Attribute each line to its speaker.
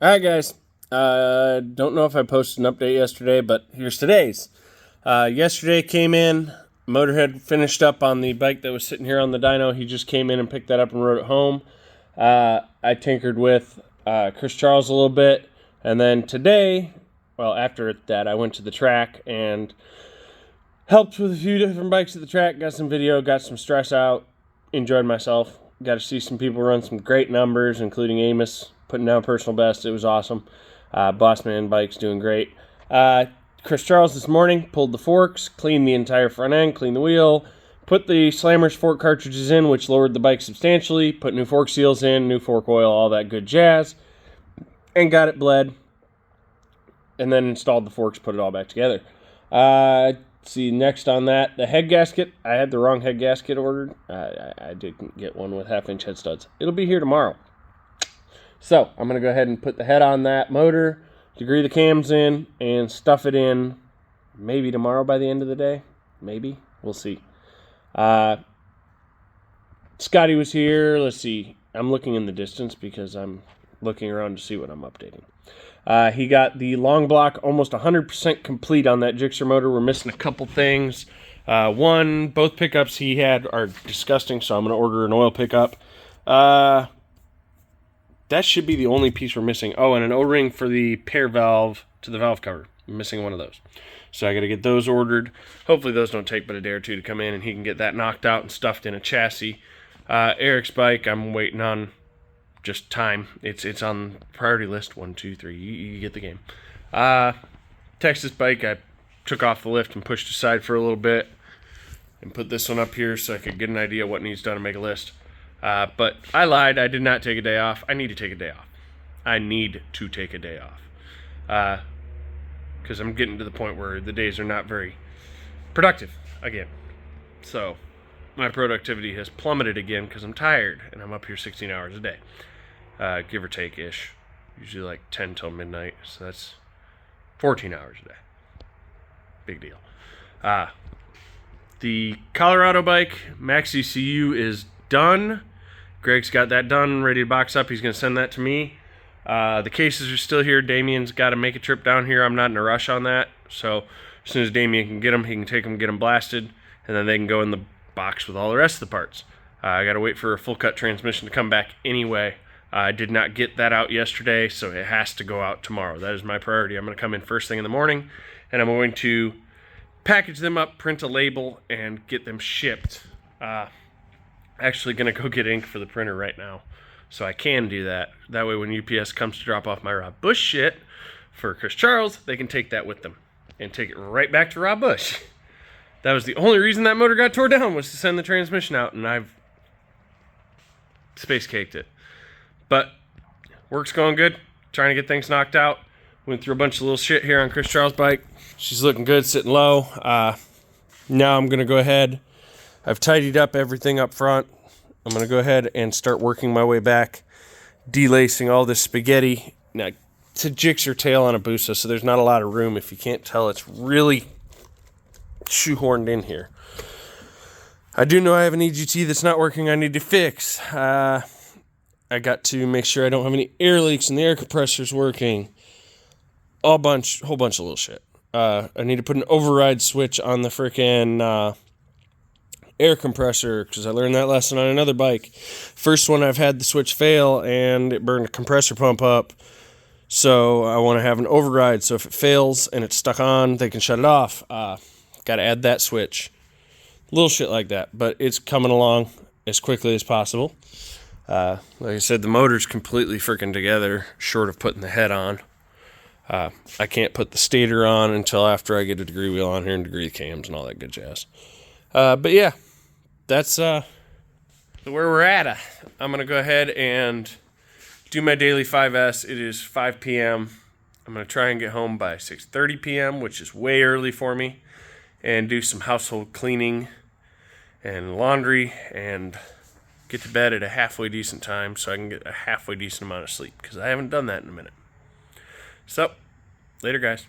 Speaker 1: Alright guys, don't know if I posted an update yesterday, but here's today's. Yesterday came in, Motorhead finished up on the bike that was sitting here on the dyno. He just came in and picked that up and rode it home. I tinkered with Chris Charles a little bit, and then today, well after that, I went to the track and helped with a few different bikes at the track, got some video, got some stress out, enjoyed myself. Got to see some people run some great numbers, including Amos putting down personal best. It was awesome. Bossman Bike's doing great. Chris Charles this morning pulled the forks, cleaned the entire front end, cleaned the wheel, put the Slammers fork cartridges in, which lowered the bike substantially, put new fork seals in, new fork oil, all that good jazz, and got it bled, and then installed the forks, put it all back together. See, next on that, the head gasket. I had the wrong head gasket ordered. I didn't get one with half-inch head studs. It'll be here tomorrow. So, I'm going to go ahead and put the head on that motor, degree the cams in, and stuff it in maybe tomorrow by the end of the day. Maybe. We'll see. Scotty was here. Let's see. I'm looking in the distance because I'm looking around to see what I'm updating. He got the long block almost 100% complete on that Gixxer motor. We're missing a couple things. Both pickups he had are disgusting, so I'm going to order an oil pickup. That should be the only piece we're missing. Oh, and an O-ring for the pair valve to the valve cover. I'm missing one of those. So I got to get those ordered. Hopefully those don't take but a day or two to come in, and he can get that knocked out and stuffed in a chassis. Eric's bike, I'm waiting on just time. It's on priority list. 1, 2, 3. You get the game. Texas bike, I took off the lift and pushed aside for a little bit and put this one up here so I could get an idea of what needs done to make a list. But I lied. I did not take a day off. I need to take a day off. I need to take a day off. Because I'm getting to the point where the days are not very productive again. So my productivity has plummeted again because I'm tired and I'm up here 16 hours a day. Give or take-ish. Usually like 10 till midnight. So that's 14 hours a day. Big deal. The Colorado bike, Max ECU, is done. Greg's got that done, ready to box up. He's going to send that to me. The cases are still here. Damien's got to make a trip down here. I'm not in a rush on that. So as soon as Damien can get them, he can take them, get them blasted, and then they can go in the box with all the rest of the parts. I got to wait for a full cut transmission to come back anyway. I did not get that out yesterday, so it has to go out tomorrow. That is my priority. I'm going to come in first thing in the morning, and I'm going to package them up, print a label, and get them shipped. Actually going to go get ink for the printer right now, so I can do that. That way when UPS comes to drop off my Rob Bush shit for Chris Charles, they can take that with them and take it right back to Rob Bush. That was the only reason that motor got tore down, was to send the transmission out, and I've space caked it. But work's going good. Trying to get things knocked out. Went through a bunch of little shit here on Chris Charles' bike. She's looking good, sitting low. Now I'm going to go ahead. I've tidied up everything up front. I'm going to go ahead and start working my way back, delacing all this spaghetti. Now, it's a Gixxer tail on a Busa, so there's not a lot of room. If you can't tell, it's really shoehorned in here. I do know I have an EGT that's not working I need to fix. I got to make sure I don't have any air leaks and the air compressor's working. Whole bunch of little shit. I need to put an override switch on the frickin' air compressor, because I learned that lesson on another bike. First one, I've had the switch fail and it burned a compressor pump up. So I want to have an override, so if it fails and it's stuck on, they can shut it off. Got to add that switch. Little shit like that, but it's coming along as quickly as possible. Like I said, the motor's completely freaking together, short of putting the head on. I can't put the stator on until after I get a degree wheel on here and degree cams and all that good jazz. But yeah, that's where we're at. I'm going to go ahead and do my daily 5S. It is 5 p.m. I'm going to try and get home by 6:30 p.m., which is way early for me, and do some household cleaning and laundry and get to bed at a halfway decent time so I can get a halfway decent amount of sleep, because I haven't done that in a minute. So, later guys.